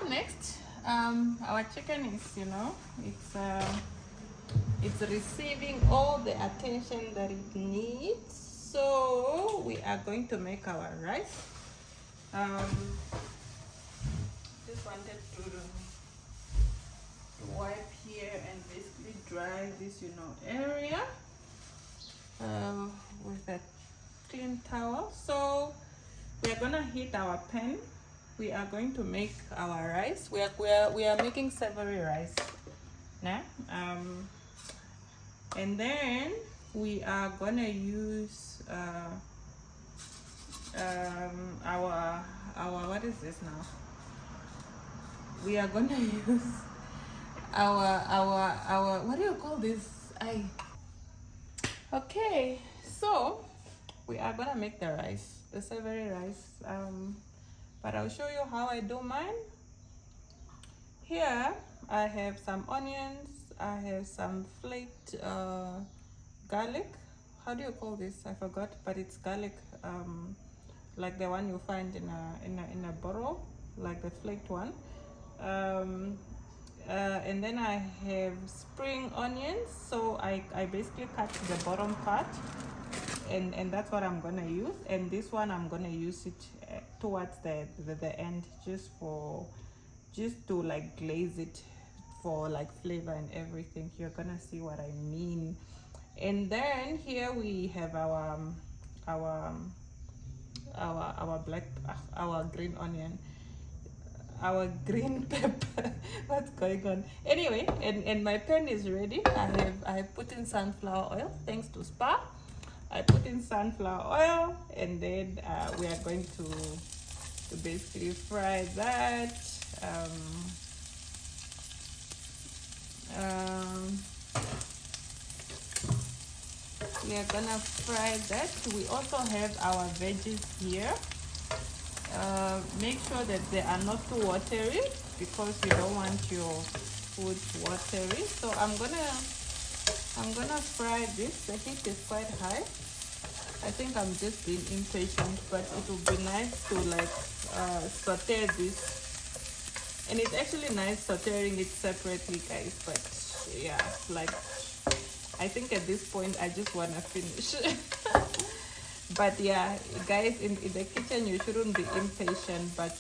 next, our chicken is, it's receiving all the attention that it needs. So we are going to make our rice. Just wanted to wipe here and basically dry this, area with a clean towel. So we are gonna heat our pan. We are going to make our rice. We are making savory rice now. And then we are gonna use our what is this now? We are gonna use our what do you call this? Okay, so we are gonna make the rice, the savory rice. But I'll show you how I do mine. Here I have some onions, I have some flaked garlic. How do you call this? I forgot, but it's garlic, like the one you find in a bottle, like the flaked one. And then I have spring onions, so I basically cut the bottom part, and that's what I'm gonna use. And this one I'm gonna use it towards the end, just to like glaze it for like flavor and everything. You're gonna see what I mean. And then here we have our green onion, our green pepper. What's going on? Anyway, and my pan is ready. I have put in sunflower oil, thanks to Spa. I put in sunflower oil, and then we are going to basically fry that. We are gonna fry that. We also have our veggies here. Make sure that they are not too watery, because you don't want your food watery. So I'm gonna fry this. The heat is quite high. I think I'm just being impatient, but it would be nice to like saute this. And it's actually nice sauteing it separately, guys, but yeah, like I think at this point I just want to finish. But yeah, guys, in the kitchen you shouldn't be impatient, but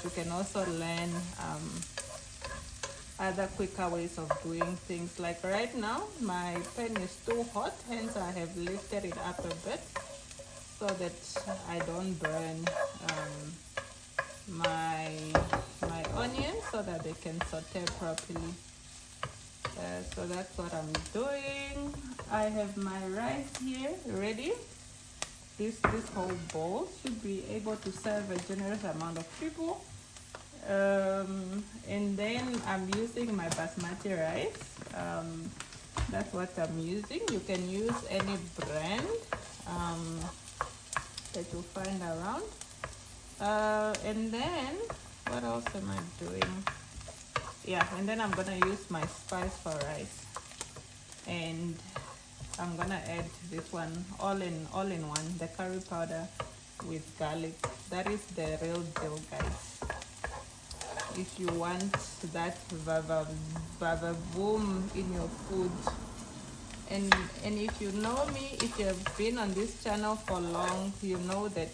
you can also learn other quicker ways of doing things. Like right now my pan is too hot, hence I have lifted it up a bit so that I don't burn my onions, so that they can saute properly. So that's what I'm doing. I have my rice here ready. This whole bowl should be able to serve a generous amount of people. And then I'm using my basmati rice. That's what I'm using. You can use any brand that you find around. And then what else am I doing? Yeah, and then I'm gonna use my spice for rice, and I'm gonna add this one all in one, the curry powder with garlic. That is the real deal, guys. If you want that baba boom in your food. And if you know me, if you have been on this channel for long, you know that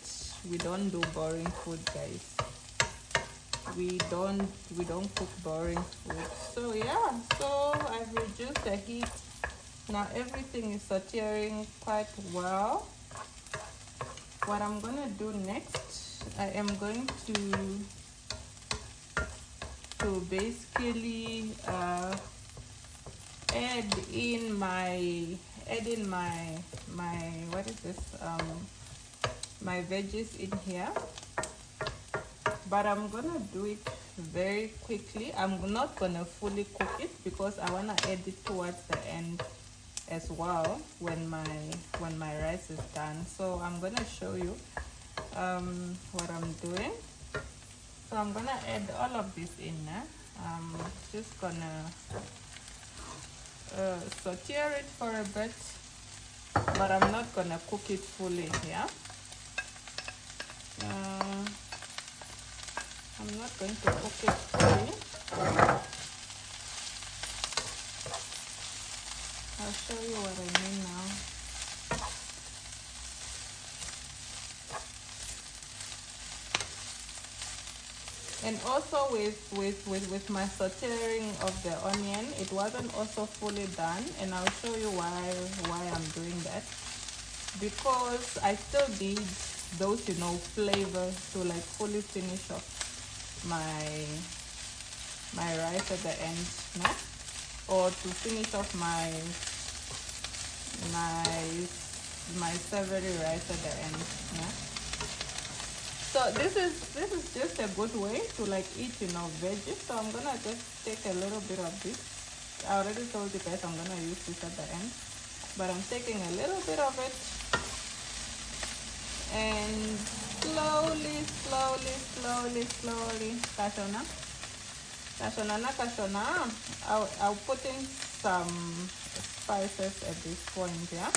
we don't do boring food, guys. We don't cook boring food. So yeah, so I've reduced the heat. Now everything is sauteing quite well. What I'm gonna do next, I am going to basically add in my what is this, my veggies in here. But I'm gonna do it very quickly. I'm not gonna fully cook it, because I wanna add it towards the end as well when my rice is done. So I'm gonna show you what I'm doing. So I'm gonna add all of this in now. I'm just gonna saute it for a bit, but I'm not gonna cook it fully here. I'm not going to cook it fully And also with my sauteing of the onion, it wasn't also fully done, and I'll show you why I'm doing that. Because I still need those, you know, flavors to like fully finish off my rice at the end, no? Or to finish off my savory rice at the end, yeah. So this is just a good way to like eat, you know, veggies. So I'm gonna just take a little bit of this. I already told you guys I'm gonna use this at the end, but I'm taking a little bit of it, and slowly, kashona. I'll put in some spices at this point, yeah.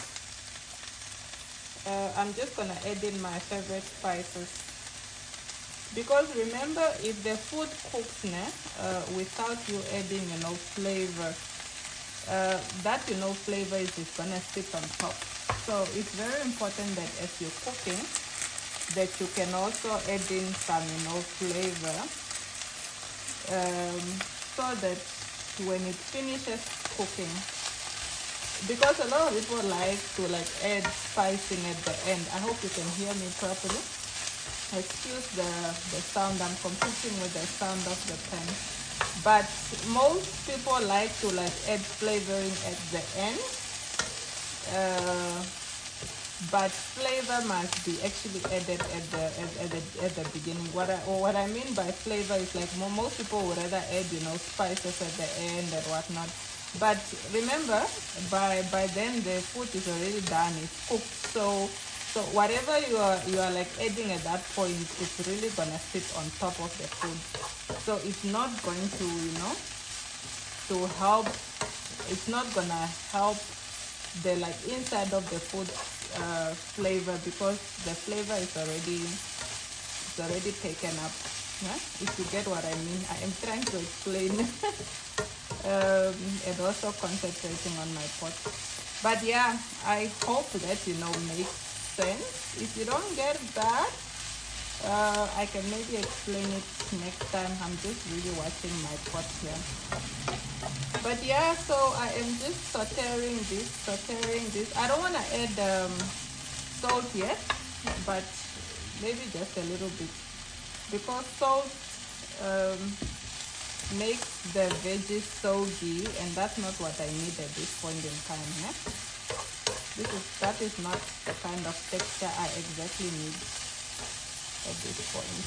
I'm just gonna add in my favorite spices. Because remember, if the food cooks without you adding, you know, flavor, that, you know, flavor is just gonna sit on top. So it's very important that as you're cooking, that you can also add in some, you know, flavor, so that when it finishes cooking, because a lot of people like to like add spicing at the end. I hope you can hear me properly. Excuse the sound, I'm competing with the sound of the pen. But most people like to like add flavoring at the end. But flavor must be actually added at the beginning. What I mean by flavor is like most people would rather add, you know, spices at the end and whatnot. But remember, by then the food is already done, it's cooked. So whatever you are like adding at that point, it's really gonna sit on top of the food. So it's not going to, you know, to help. It's not gonna help the like inside of the food flavor, because the flavor is already taken up. Yeah? If you get what I mean, I am trying to explain. And also concentrating on my pot. But yeah, I hope that, you know, makes sense. If you don't get that, I can maybe explain it next time. I'm just really watching my pot here. But yeah, so I am just sauteing this. I don't want to add salt yet, but maybe just a little bit, because salt makes the veggies soggy, and that's not what I need at this point in time. Yeah? That is not the kind of texture I exactly need at this point.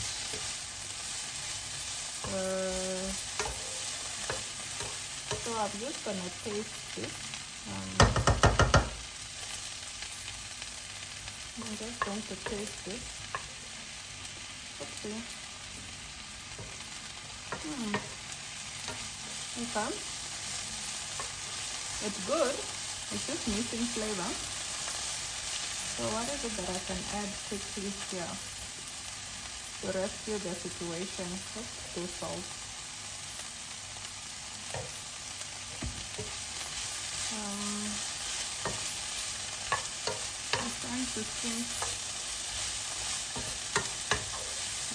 So I'm just gonna taste this. I'm just going to taste this. Okay. Okay. It's good. It's just missing flavor. So what is it that I can add quickly here to rescue the situation? Let's do salt. I'm trying to think.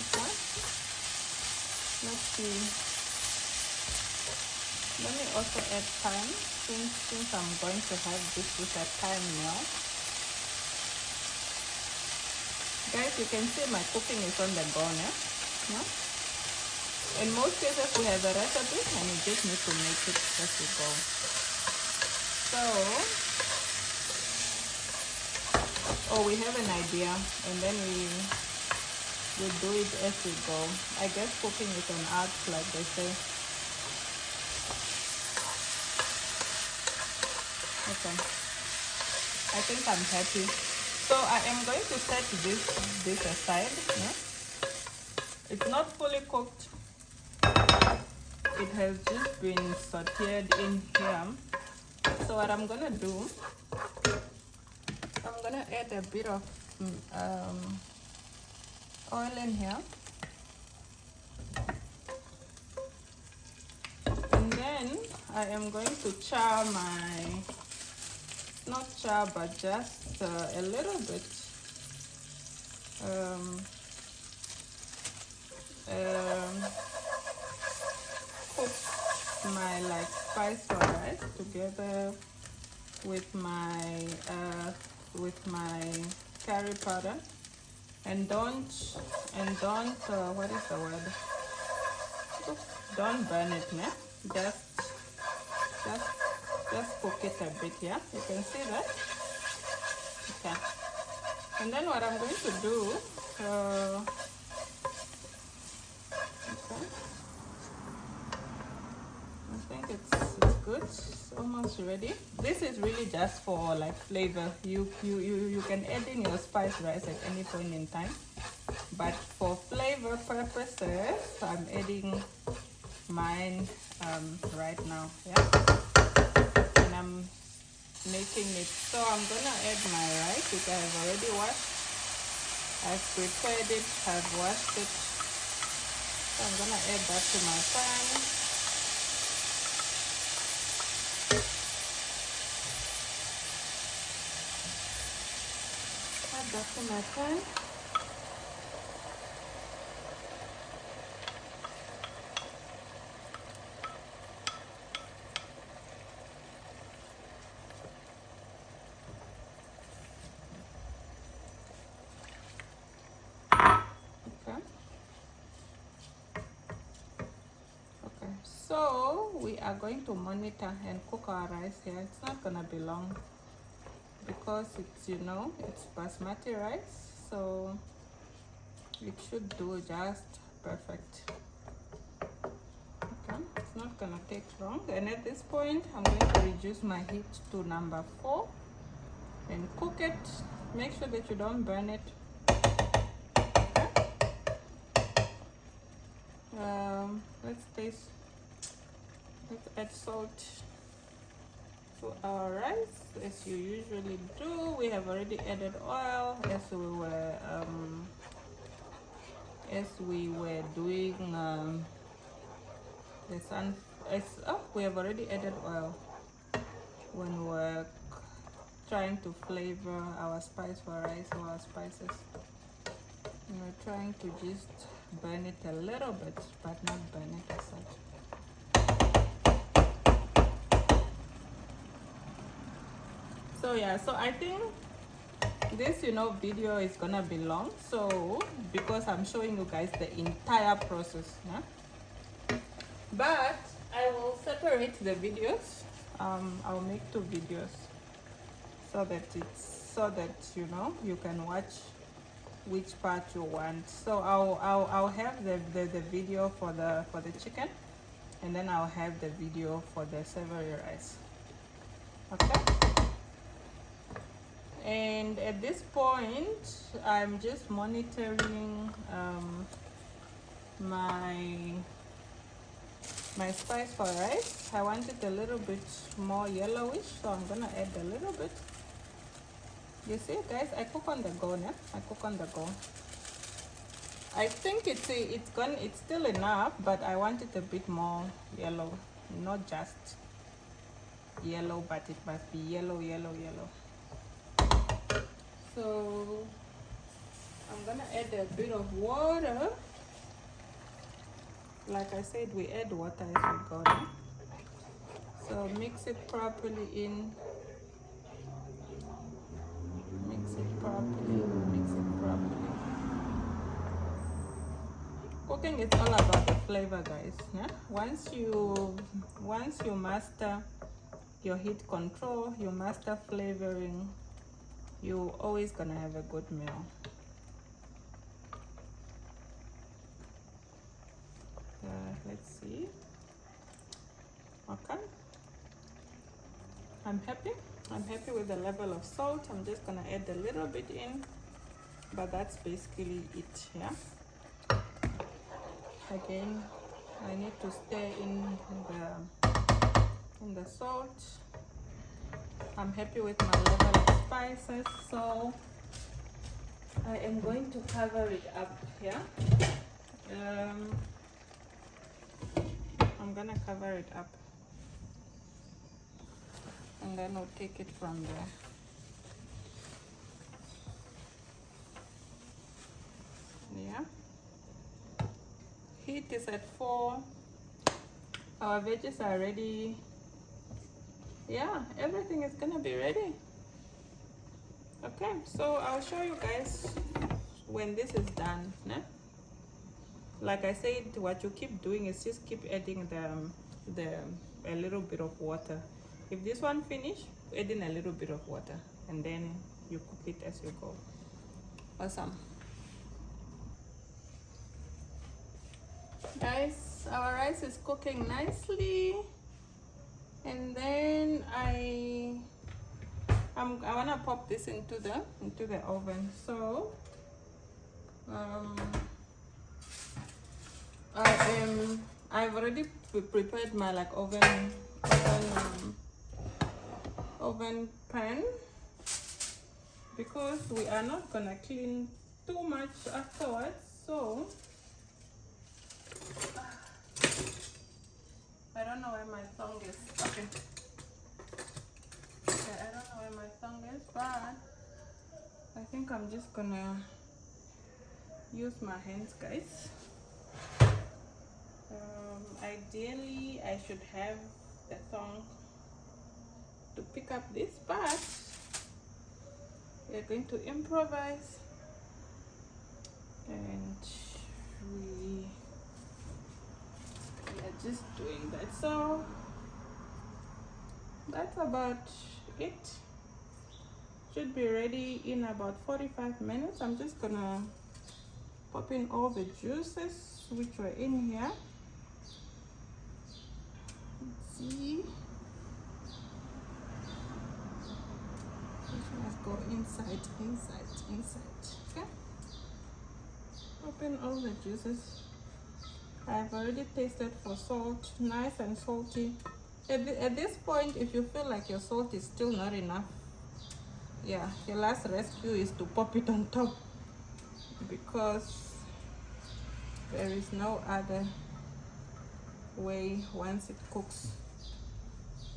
Okay. Let's see. Let me also add thyme, since I'm going to have this with a thyme meal. Guys, you can see my cooking is on the go now. No? In most cases, we have a recipe and you just need to make it as you go. So, we have an idea, and then we do it as we go. I guess cooking is an art, like they say. Okay, I think I'm happy. So I am going to set this aside. Yeah? It's not fully cooked. It has just been sauteed in here. So what I'm gonna do, I'm gonna add a bit of oil in here, and then I am going to char my, not char, but just a little bit my like spice for rice together with my curry powder, and don't what is the word? Don't burn it, yeah. Just cook it a bit, yeah. You can see that. Okay. And then what I'm going to do, okay. I think it's good. It's almost ready. This is really just for like flavor. You can add in your spice rice at any point in time, but for flavor purposes, I'm adding mine right now. Yeah, and I'm making it. So I'm gonna add my rice, which I have already washed. I've prepared it. I've washed it. So I'm gonna add that to my pan. Back to my pan. Okay, so we are going to monitor and cook our rice here. It's not gonna be long because it's, you know, it's basmati rice, so it should do just perfect. Okay, it's not gonna take long, and at this point I'm going to reduce my heat to number 4 and cook it. Make sure that you don't burn it. Okay. Let's add salt to our rice as you usually do. We have already added oil as we were doing the sun. We have already added oil when we're trying to flavor our spice for rice or our spices. We're trying to just burn it a little bit, but not burn it as such. So yeah, so I think this, you know, video is gonna be long, so because I'm showing you guys the entire process, yeah? But I will separate the videos. I'll make 2 videos so that you know, you can watch which part you want. So I'll have the video for the chicken, and then I'll have the video for the savory rice. Okay. And at this point, I'm just monitoring my spice for rice. I want it a little bit more yellowish, so I'm gonna add a little bit. You see, guys, I cook on the go, yeah? I cook on the go. I think it's still enough, but I want it a bit more yellow, not just yellow, but it must be yellow. So I'm gonna add a bit of water. Like I said, we add water as we go down. So mix it properly in. Mix it properly. Cooking is all about the flavor, guys. Yeah? Once you master your heat control, you master flavoring, you're always gonna have a good meal. Let's see. Okay, I'm happy with the level of salt. I'm just gonna add a little bit in, but that's basically it. Yeah, again, I need to stir in the salt. I'm happy with my level of spices, so I am going to cover it up. Yeah, I'm gonna cover it up, and then we'll take it from there. Yeah, heat is at 4. Our veggies are ready. Yeah, everything is gonna be ready. Okay, so I'll show you guys when this is done. Né? Like I said, what you keep doing is just keep adding a little bit of water. If this one finish, add in a little bit of water, and then you cook it as you go. Awesome. Guys, our rice is cooking nicely, and then I wanna pop this into the oven. So I've already prepared my like oven pan, because we are not gonna clean too much afterwards. So I don't know where my thong is. Okay, I don't know where my thong is, but I think I'm just gonna use my hands, guys. Ideally I should have the thong to pick up this, but we're going to improvise, and we are just doing that. So that's about it. Should be ready in about 45 minutes. I'm just gonna pop in all the juices which were in here. Let's see. This must go inside. Okay. Open all the juices. I've already tasted for salt, nice and salty. At this point, if you feel like your salt is still not enough, yeah, your last rescue is to pop it on top, because there is no other way once it cooks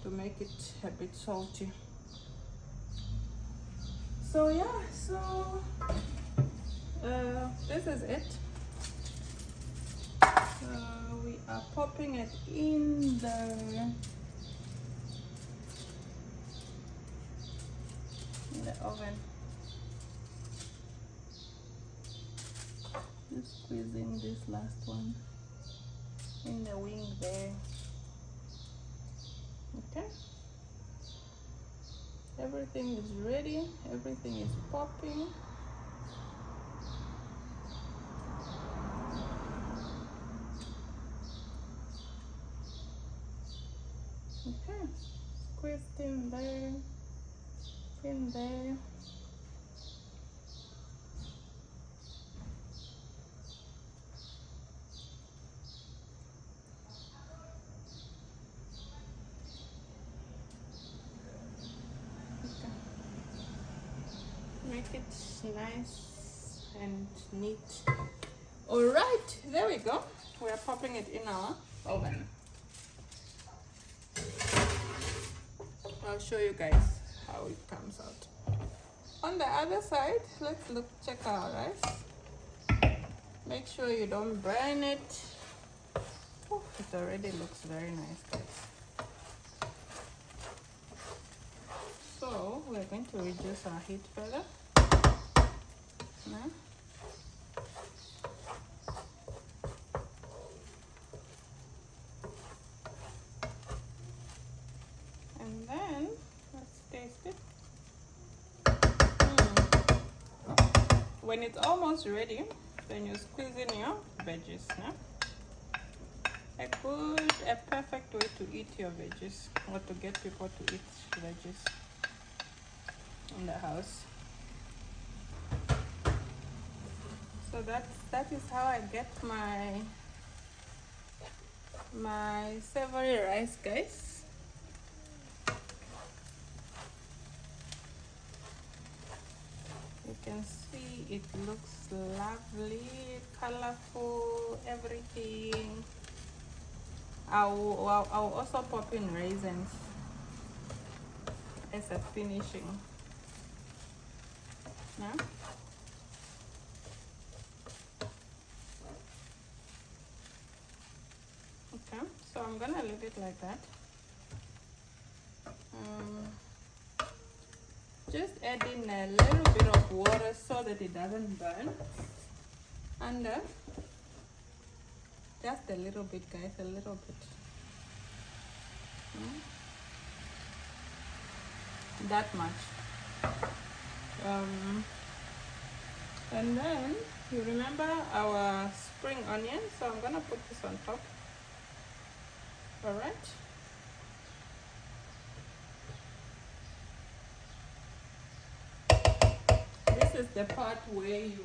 to make it a bit salty. So yeah, so this is it. We are popping it in the oven. Just squeezing this last one in the wing there. Okay, everything is ready, everything is popping. Okay, squeezed in there, in there. Make it nice and neat. All right, there we go. We are popping it in our oven. I'll show you guys how it comes out. On the other side, let's check our rice. Make sure you don't burn it. Oh, it already looks very nice, guys. So we're going to reduce our heat further. Now, and then let's taste it. When it's almost ready, then you squeeze in your veggies. Now, a perfect way to eat your veggies, or to get people to eat veggies in the house. So that is how I get my savory rice, guys. You can see it looks lovely, colorful, everything. I'll also pop in raisins as a finishing. Now, okay, so I'm I'm gonna leave it like that. Just add in a little bit of water so that it doesn't burn under. Just a little bit, guys, a little bit. That much. And then you remember our spring onion, so I'm gonna put this on top. All right. This is the part where you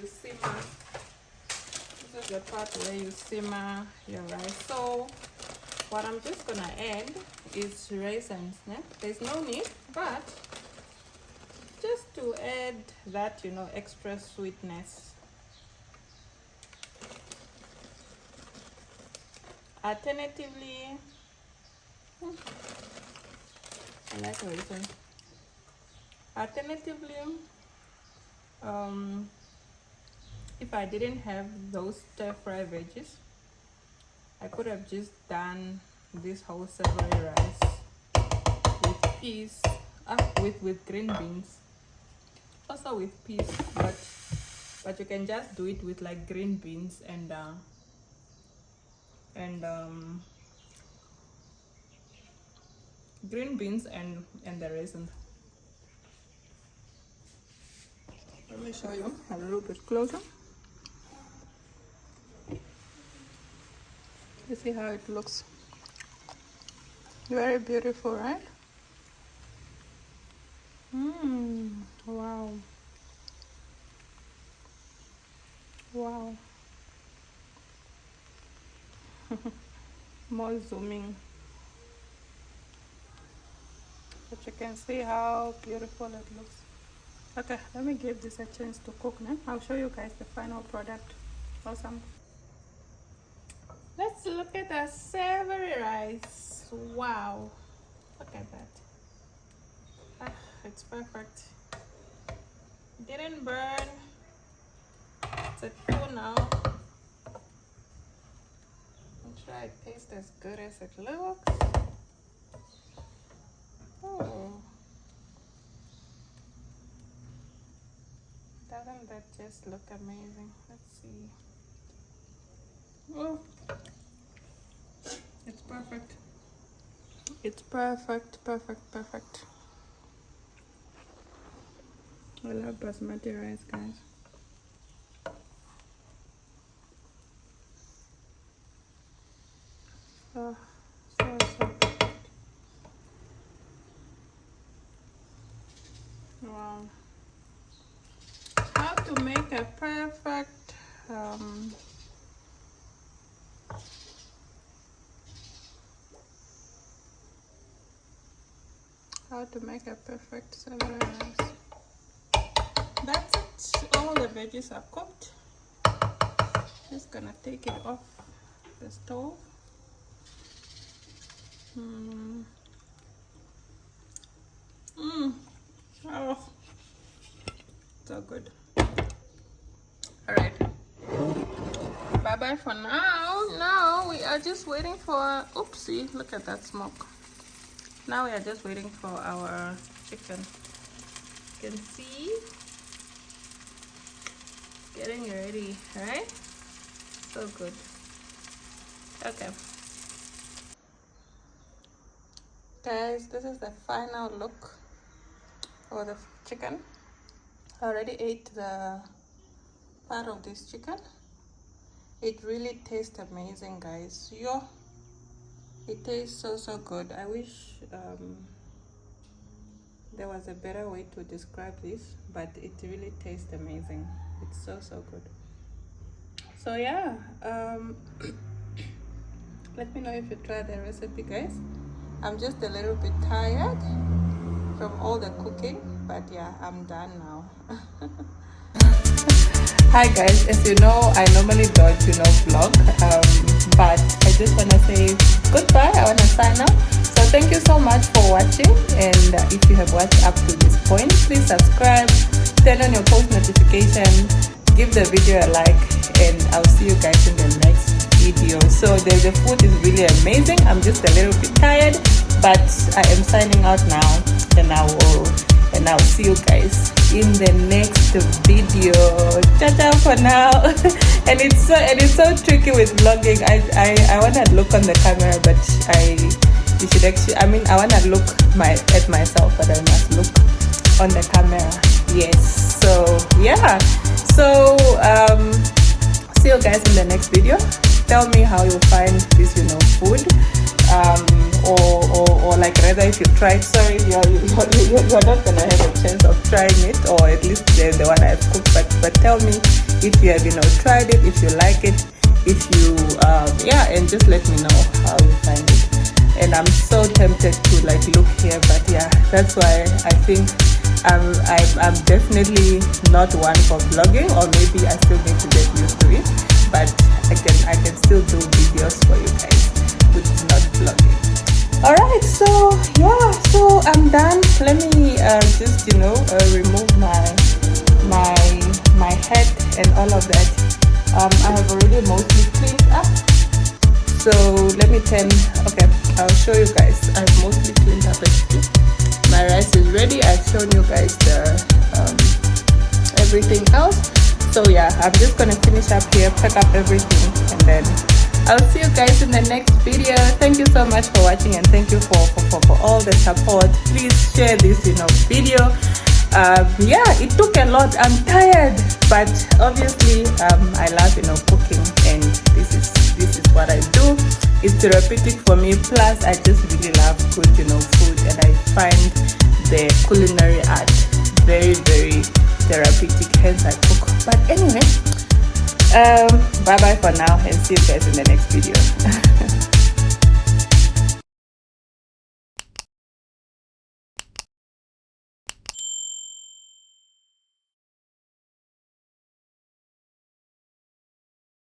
simmer. This is the part where you simmer your rice. So what I'm just gonna add is raisins. There's no need, but just to add that, you know, extra sweetness. Alternatively, I like raisins. Alternatively, if I didn't have those stir-fry veggies, I could have just done this whole savory rice with peas, with green beans, also with peas, but you can just do it with like green beans and green beans and the raisins. Let me show you a little bit closer. You see how it looks? Very beautiful, right? Wow. Wow. More zooming. But you can see how beautiful it looks. Okay, let me give this a chance to cook now. I'll show you guys the final product. Awesome. Let's look at the savory rice. Wow. Look at that. It's perfect. Didn't burn. It's a 2 now. I'm sure it tastes as good as it looks. Oh. Doesn't that just look amazing? Let's see. Oh. It's perfect. It's perfect, perfect, perfect. I love basmati rice, guys. Oh, so perfect. Wow. How to make a perfect savory rice. That's it. All the veggies are cooked. Just gonna take it off the stove. Oh, so good. All right, bye bye for now. Now we are just waiting for, oopsie, look at that smoke. Now we are just waiting for our chicken. You can see getting ready, right? So good. Okay, guys, this is the final look of the chicken. I already ate the part of this chicken. It really tastes amazing, guys. Yo, it tastes so good. I wish there was a better way to describe this, but it really tastes amazing. It's so good. So yeah, let me know if you try the recipe, guys. I'm just a little bit tired from all the cooking, but yeah, I'm done now. Hi guys, as you know, I normally don't vlog, but I just want to say goodbye. I want to sign off. So thank you so much for watching, and if you have watched up to this point, please subscribe, turn on your post notification, give the video a like, and I'll see you guys in the next video. So the food is really amazing. I'm just a little bit tired, but I am signing out now, and I'll see you guys in the next video. Ciao for now. and it's so tricky with vlogging. I want to look on the camera, but you should actually, I want to look at myself, but I must look on the camera. Yes. So yeah. So see you guys in the next video. Tell me how you find this, food, or like rather if you tried. Sorry, you're not gonna have a chance of trying it, or at least the one I've cooked. But tell me if you have tried it, if you like it, if you and just let me know how you find it. And I'm so tempted to like look here, but yeah, that's why I think I'm definitely not one for vlogging, or maybe I still need to get used to it. But I can still do videos for you guys, which is not vlogging. All right, so yeah, so I'm done. Let me just remove my head and all of that. I have already mostly cleaned up. So let me okay, I'll show you guys. I've mostly cleaned up actually. My rice is ready. I've shown you guys the everything else. So yeah, I'm just gonna finish up here, pack up everything, and then I'll see you guys in the next video. Thank you so much for watching, and thank you for all the support. Please share this video. Yeah, it took a lot. I'm tired, but obviously I love cooking, and this is what I do. It's therapeutic for me. Plus I just really love good food, and I find the culinary art very, very therapeutic, hence I cook. But anyway, bye bye for now, and see you guys in the next video.